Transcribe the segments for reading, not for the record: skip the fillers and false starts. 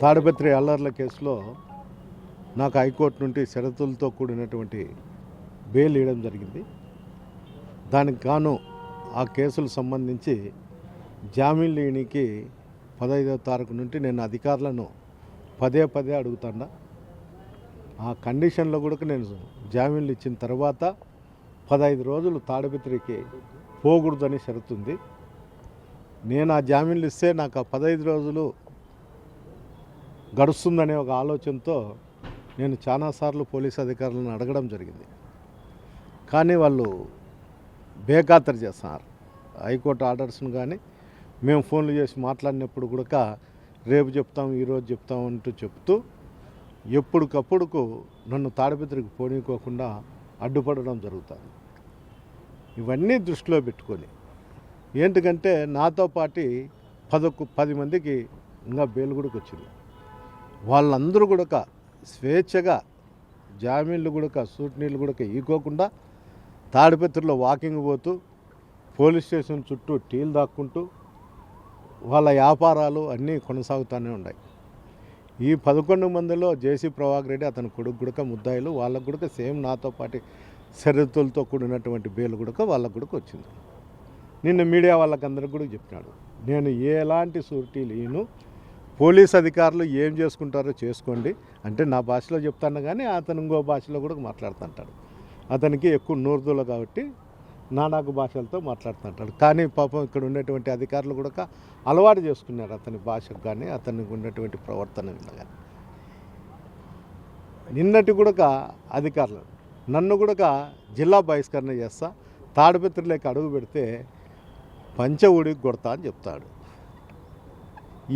తాడిపత్రి అల్లర్ల కేసులో నాకు హైకోర్టు నుండి షరతులతో కూడినటువంటి బెయిల్ ఇవ్వడం జరిగింది. దానికి గాను ఆ కేసులు సంబంధించి జామీన్ లేనికి 15వ తారీఖు నుండి నేను అధికారులను పదే అడుగుతాను. ఆ కండిషన్లో కూడా నేను జామీన్లు ఇచ్చిన తర్వాత 15 రోజులు తాడిపత్రికి పోకూడదని షరతుంది. నేను ఆ జామీన్లు ఇస్తే నాకు ఆ 15 రోజులు గడుస్తుందనే ఒక ఆలోచనతో నేను చాలాసార్లు పోలీసు అధికారులను అడగడం జరిగింది. కానీ వాళ్ళు బేఖాతరు చేస్తున్నారు. హైకోర్టు ఆర్డర్స్ను కానీ మేము ఫోన్లు చేసి మాట్లాడినప్పుడు కూడా రేపు చెప్తాం, ఈరోజు చెప్తాం అంటూ చెప్తూ ఎప్పటికప్పుడుకు నన్ను తాడిపత్రికి పోనీకోకుండా అడ్డుపడడం జరుగుతుంది. ఇవన్నీ దృష్టిలో పెట్టుకొని ఏంటికంటే నాతో పాటు 10 మందికి ఇంకా బెయిల్ కూడా వచ్చింది. వాళ్ళందరూ కూడా స్వేచ్ఛగా జామీన్లు కూడా సూట్నీళ్ళు కూడా ఈకోకుండా తాడిపత్రిలో వాకింగ్ పోతూ పోలీస్ స్టేషన్ చుట్టూ టీలు దాక్కుంటూ వాళ్ళ వ్యాపారాలు అన్నీ కొనసాగుతూనే ఉన్నాయి. ఈ 11 మందిలో జేసీ ప్రభాకర్ రెడ్డి అతని కొడుకు కూడా ముద్దాయిలు, వాళ్ళకు కూడా సేమ్ నాతో పాటు షరతులతో కూడినటువంటి బెయిల్ కూడా వాళ్ళకు కూడా వచ్చింది. నిన్న మీడియా వాళ్ళకందరికి కూడా చెప్పినాడు, నేను ఎలాంటి షూరిటీలు ఈయను, పోలీస్ అధికారులు ఏం చేసుకుంటారో చేసుకోండి అంటే నా భాషలో చెప్తాను, కానీ అతను ఇంకో భాషలో కూడా మాట్లాడుతుంటాడు. అతనికి ఎక్కువ నోరుదూల కాబట్టి నానాకు భాషలతో మాట్లాడుతుంటాడు. కానీ పాపం ఇక్కడ ఉన్నటువంటి అధికారులు కూడా అలవాటు చేసుకున్నారు అతని భాషకు కానీ అతనికి ఉన్నటువంటి ప్రవర్తన కానీ. నిన్నటి కూడా అధికారులు నన్ను కూడా జిల్లా బహిష్కరణ చేస్తా, తాడిపత్రిలోకి అడుగు పెడితే పంచ ఊడికి కొడతా అని చెప్తాడు.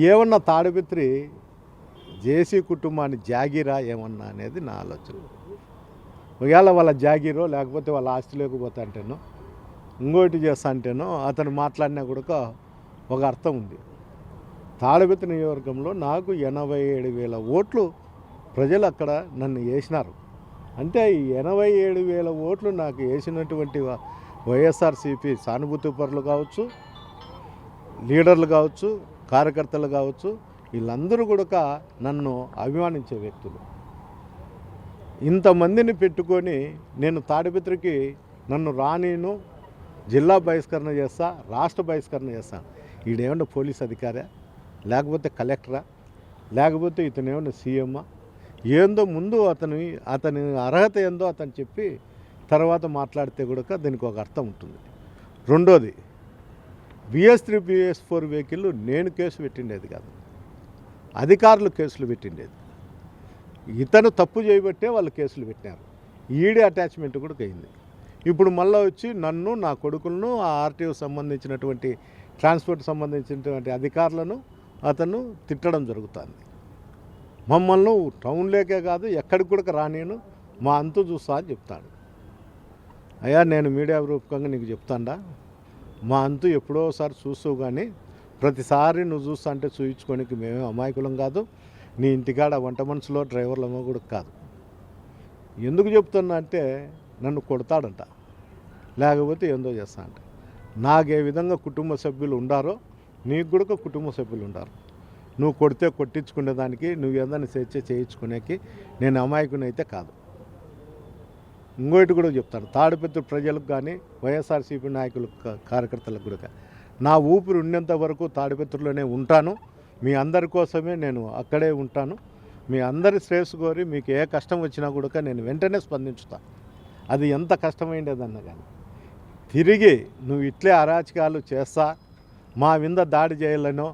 ఏమన్నా తాడిపత్రి జేసీ కుటుంబాన్ని జాగీరా ఏమన్నా అనేది నా ఆలోచన. ఒకవేళ వాళ్ళ జాగీరో లేకపోతే వాళ్ళ ఆస్తి లేకపోతే అంటేనో ఇంకోటి చేస్తా అంటేనో అతను మాట్లాడినా కూడా ఒక అర్థం ఉంది. తాడిపత్రి నియోజకవర్గంలో నాకు 87,000 ఓట్లు ప్రజలు అక్కడ నన్ను వేసినారు. అంటే ఈ 87,000 ఓట్లు నాకు వేసినటువంటి వైఎస్ఆర్సీపీ సానుభూతి పరులు కావచ్చు, లీడర్లు కావచ్చు, కార్యకర్తలు కావచ్చు, వీళ్ళందరూ కూడా నన్ను అభిమానించే వ్యక్తులు. ఇంతమందిని పెట్టుకొని నేను తాడిపత్రికి నన్ను రానీను, జిల్లా బహిష్కరణ చేస్తా, రాష్ట్ర బహిష్కరణ చేస్తాను. ఈడేమన్నా పోలీస్ అధికారా, లేకపోతే కలెక్టరా, లేకపోతే ఇతను ఏమన్నా సీఎమ్మా, ఏందో ముందు అతని అర్హత ఏందో అతను చెప్పి తర్వాత మాట్లాడితే కూడా దీనికి ఒక అర్థం ఉంటుంది. రెండోది, BS3 BS4 వెహికల్ నేను కేసు పెట్టిండేది కాదు, అధికారులు కేసులు పెట్టిండేది. ఇతను తప్పు చేయబట్టే వాళ్ళు కేసులు పెట్టినారు. ఈడీ అటాచ్మెంట్ కూడా అయింది. ఇప్పుడు మళ్ళీ వచ్చి నన్ను, నా కొడుకులను, ఆ ఆర్టీఓ సంబంధించినటువంటి ట్రాన్స్పోర్ట్ సంబంధించినటువంటి అధికారులను అతను తిట్టడం జరుగుతుంది. మమ్మల్ని టౌన్లోకే కాదు ఎక్కడికి కూడా రానియను, మా అంతు చూస్తా అని చెప్తాడు. అయ్యా నేను మీడియా రూపకంగా నీకు చెప్తాండా, మా అంతు ఎప్పుడోసారి చూస్తావు, కానీ ప్రతిసారి నువ్వు చూస్తా అంటే చూయించుకోనికి మేమే అమాయకులం కాదు, నీ ఇంటికాడ వంట మనుషులో డ్రైవర్లమో కూడా కాదు. ఎందుకు చెప్తున్నా అంటే నన్ను కొడతాడంట, లేకపోతే ఏందో చేస్తా అంట. నాకు ఏ విధంగా కుటుంబ సభ్యులు ఉండారో నీకు కూడా కుటుంబ సభ్యులు ఉండారు. నువ్వు కొడితే కొట్టించుకునేదానికి, నువ్వు ఏదైనా స్వేచ్ఛ చేయించుకునేకి నేను అమాయకుని అయితే కాదు. ఇంకోటి కూడా చెప్తాను, తాడిపత్రి ప్రజలకు కానీ వైఎస్ఆర్సీపీ నాయకులు కార్యకర్తలకు కూడా నా ఊపిరి ఉన్నంత వరకు తాడిపత్రిలోనే ఉంటాను. మీ అందరి కోసమే నేను అక్కడే ఉంటాను. మీ అందరి శ్రేయస్సు కోరి మీకు ఏ కష్టం వచ్చినా కూడా నేను వెంటనే స్పందించుతా. అది ఎంత కష్టమైండేదన్నా కానీ తిరిగి నువ్వు ఇట్లే అరాచకాలు చేస్తా, మా మీద దాడి చేయాలనో,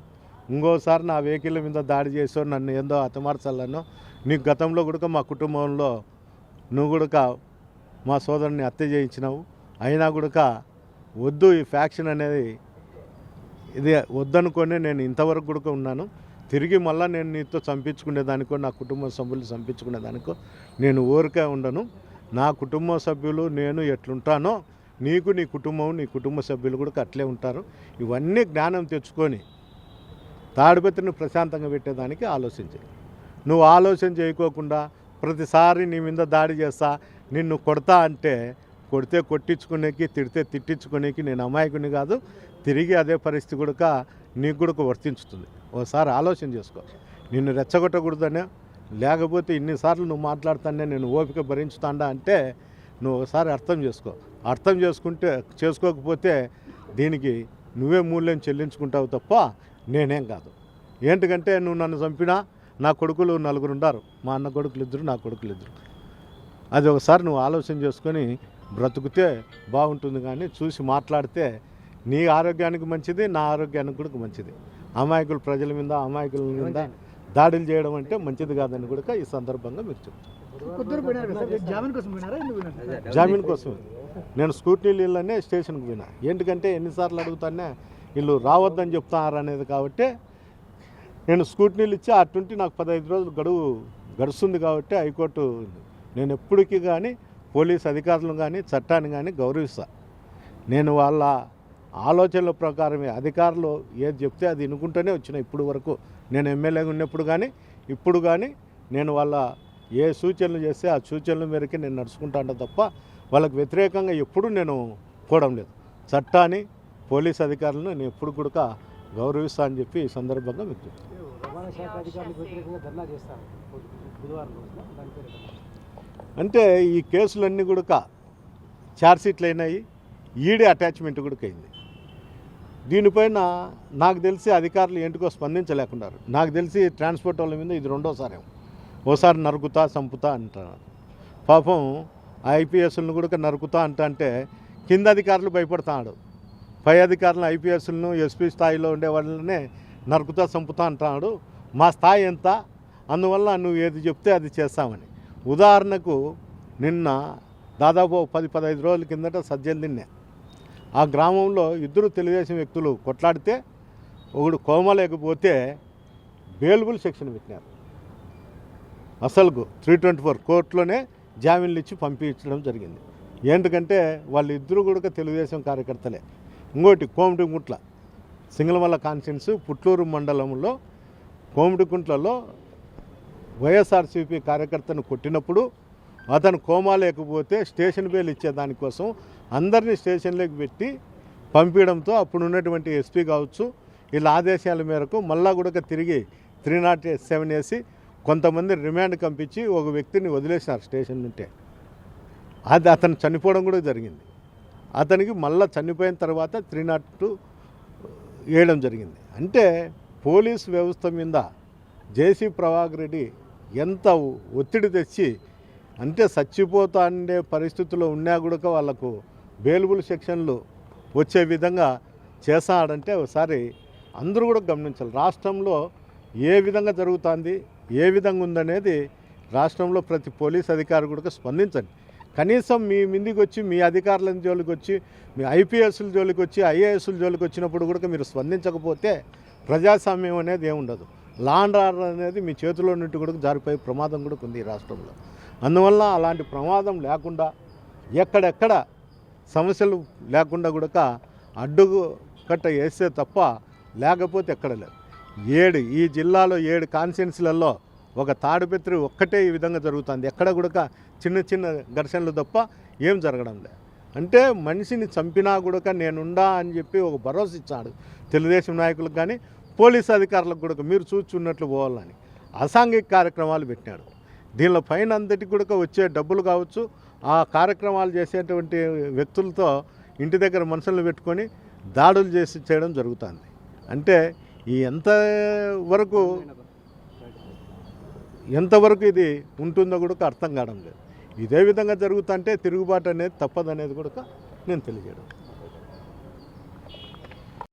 ఇంకోసారి నా వెహికల్ మీద దాడి చేసో, నన్ను ఏందో హతమార్చాలనో, నీకు గతంలో కూడా మా కుటుంబంలో నువ్వు కూడా మా సోదరుని హత్య చేయించినావు. అయినా కూడా వద్దు, ఈ ఫ్యాక్షన్ అనేది ఇది వద్దనుకొని నేను ఇంతవరకు కూడా ఉన్నాను. తిరిగి మళ్ళీ నేను నీతో చంపించుకునేదానికో, నా కుటుంబ సభ్యులు చంపించుకునేదానికో నేను ఊరికే ఉండను. నా కుటుంబ సభ్యులు నేను ఎట్లుంటానో నీకు, నీ కుటుంబం, నీ కుటుంబ సభ్యులు కూడా అట్లే ఉంటారు. ఇవన్నీ జ్ఞానం తెచ్చుకొని తాడిపత్రిని ప్రశాంతంగా పెట్టేదానికి ఆలోచించు. నువ్వు ఆలోచన చేయకోకుండా ప్రతిసారి నీ మీద దాడి చేస్తా, నిన్ను కొడతా అంటే కొడితే కొట్టించుకునేకి, తిడితే తిట్టించుకునేకి నేను అమాయకుని కాదు. తిరిగి అదే పరిస్థితి కూడా నీకు కూడా వర్తించుతుంది. ఒకసారి ఆలోచన చేసుకో. నిన్ను రెచ్చగొట్టకూడదనే, లేకపోతే ఇన్నిసార్లు నువ్వు మాట్లాడుతానే నేను ఓపిక భరించుతాండా అంటే నువ్వు ఒకసారి అర్థం చేసుకో. అర్థం చేసుకోకపోతే దీనికి నువ్వే మూల్యం చెల్లించుకుంటావు తప్ప నేనేం కాదు. ఏంటికంటే నువ్వు నన్ను చంపినా నా కొడుకులు 4 ఉన్నారు, మా అన్న కొడుకులు 2, నా కొడుకులు 2. అది ఒకసారి నువ్వు ఆలోచన చేసుకొని బ్రతుకుతే బాగుంటుంది. కానీ చూసి మాట్లాడితే నీ ఆరోగ్యానికి మంచిది, నా ఆరోగ్యానికి కూడా మంచిది. అమాయకులు ప్రజల మీద, అమాయకుల మీద దాడులు చేయడం అంటే మంచిది కాదని కూడా ఈ సందర్భంగా మీరు చెప్తాను. జామీన్ కోసం నేను స్కూటీలు వీళ్ళనే స్టేషన్కి పోయినా. ఎందుకంటే ఎన్నిసార్లు అడుగుతానే వీళ్ళు రావద్దని చెప్తారు అనేది. కాబట్టి నేను స్కూటీలు ఇచ్చి అటుంటి నాకు 15 రోజులు గడువు గడుస్తుంది. కాబట్టి హైకోర్టు నేను ఎప్పటికీ కానీ పోలీస్ అధికారులను కానీ చట్టాన్ని కానీ గౌరవిస్తా. నేను వాళ్ళ ఆలోచనల ప్రకారమే అధికారులు ఏది చెప్తే అది వినుకుంటూనే వచ్చిన. ఇప్పుడు వరకు నేను ఎమ్మెల్యేగా ఉన్నప్పుడు కానీ ఇప్పుడు కానీ నేను వాళ్ళ ఏ సూచనలు చేస్తే ఆ సూచనల మేరకే నేను నడుచుకుంటాను తప్ప వాళ్ళకి వ్యతిరేకంగా ఎప్పుడు నేను పోవడం లేదు. చట్టాన్ని, పోలీస్ అధికారులను నేను ఎప్పుడు కూడా గౌరవిస్తా అని చెప్పి ఈ సందర్భంగా మీకు అంటే ఈ కేసులన్నీ కూడా ఛార్జ్షీట్లు అయినాయి, ఈడీ అటాచ్మెంట్ కూడా అయింది. దీనిపైన నాకు తెలిసి అధికారులు ఏంటికో స్పందించలేకున్నారు. నాకు తెలిసి ట్రాన్స్పోర్ట్ వాళ్ళ మీద ఇది 2వ సారి. ఓసారి నరుకుతా చంపుతా అంటున్నారు. పాపం ఐపీఎస్లను కూడా నరుకుతా అంటే కింద అధికారులు భయపడుతున్నాడు. పై అధికారులను ఐపీఎస్లను ఎస్పీ స్థాయిలో ఉండే వాళ్ళనే నరుకుతా చంపుతా అంటున్నాడు. మా స్థాయి ఎంత, అందువల్ల నువ్వు ఏది చెప్తే అది చేస్తామని. ఉదాహరణకు నిన్న దాదాపు 10-15 రోజుల కిందట సజ్జలు తిన్నా. ఆ గ్రామంలో 2 తెలుగుదేశం వ్యక్తులు కొట్లాడితే ఒకడు కోమలేకపోతే బెయిలబుల్ సెక్షన్ పెట్టినారు. అసలుకు 324 కోర్టులోనే జామీన్లు ఇచ్చి పంపించడం జరిగింది. ఏంటంటే వాళ్ళిద్దరూ కూడా తెలుగుదేశం కార్యకర్తలే. ఇంకోటి కోమటికుంట్ల సింగళమల్ల కాన్స్టిట్యున్సీ పుట్లూరు మండలంలో కోమటికుంట్లలో వైఎస్ఆర్సీపీ కార్యకర్తను కొట్టినప్పుడు అతను కోమా లేకపోతే స్టేషన్ బెయిల్ ఇచ్చేదానికోసం అందరినీ స్టేషన్లోకి పెట్టి పంపించడంతో అప్పుడు ఉన్నటువంటి ఎస్పీ కావచ్చు వీళ్ళ ఆదేశాల మేరకు మళ్ళా కూడా తిరిగి 307 వేసి కొంతమంది రిమాండ్ పంపించి ఒక వ్యక్తిని వదిలేసినారు స్టేషన్ నుంటే. అది అతను చనిపోవడం కూడా జరిగింది. అతనికి మళ్ళీ చనిపోయిన తర్వాత 302 వేయడం జరిగింది. అంటే పోలీసు వ్యవస్థ మీద జేసీ ప్రభాకర్ రెడ్డి ఎంత ఒత్తిడి తెచ్చి అంటే చచ్చిపోతా ఉండే పరిస్థితుల్లో ఉన్నా కూడా వాళ్ళకు బెయిలబుల్ సెక్షన్లు వచ్చే విధంగా చేస్తాడంటే ఒకసారి అందరూ కూడా గమనించాలి. రాష్ట్రంలో ఏ విధంగా జరుగుతుంది, ఏ విధంగా ఉందనేది రాష్ట్రంలో ప్రతి పోలీస్ అధికారి కూడా స్పందించండి. కనీసం మీ ముందుకు వచ్చి మీ అధికారుల జోలికి వచ్చి మీ ఐపీఎస్ల జోలికి వచ్చి ఐఏఎస్ల జోలికి వచ్చినప్పుడు కూడా మీరు స్పందించకపోతే ప్రజాస్వామ్యం అనేది ఏముండదు. లా అండ్ ఆర్డర్ అనేది మీ చేతిలో నుండి కూడా జారిపోయే ప్రమాదం కూడా ఉంది ఈ రాష్ట్రంలో. అందువల్ల అలాంటి ప్రమాదం లేకుండా ఎక్కడెక్కడ సమస్యలు లేకుండా కూడా అడ్డుగు కట్ట వేస్తే తప్ప లేకపోతే ఎక్కడ లేదు. ఈ జిల్లాలో 7 కాన్స్టిట్యున్సీలలో ఒక తాడిపత్రి ఒక్కటే ఈ విధంగా జరుగుతుంది. ఎక్కడ కూడా చిన్న చిన్న ఘర్షణలు తప్ప ఏం జరగడం లేదు. అంటే మనిషిని చంపినా కూడా నేనుండా అని చెప్పి ఒక భరోసా ఇచ్చాడు తెలుగుదేశం నాయకులకు కానీ పోలీసు అధికారులకు కూడా మీరు చూచున్నట్లు పోవాలని అసాంఘిక కార్యక్రమాలు పెట్టినాడు. దీనిలో పైన అంతటి కూడా వచ్చే డబ్బులు కావచ్చు ఆ కార్యక్రమాలు చేసేటువంటి వ్యక్తులతో ఇంటి దగ్గర మనుషులను పెట్టుకొని దాడులు చేయడం జరుగుతుంది. అంటే ఈ ఎంతవరకు ఇది ఉంటుందో కూడా అర్థం కావడం లేదు. ఇదే విధంగా జరుగుతుంటే తిరుగుబాటు అనేది తప్పదనేది కూడా నేను తెలియజేయడం.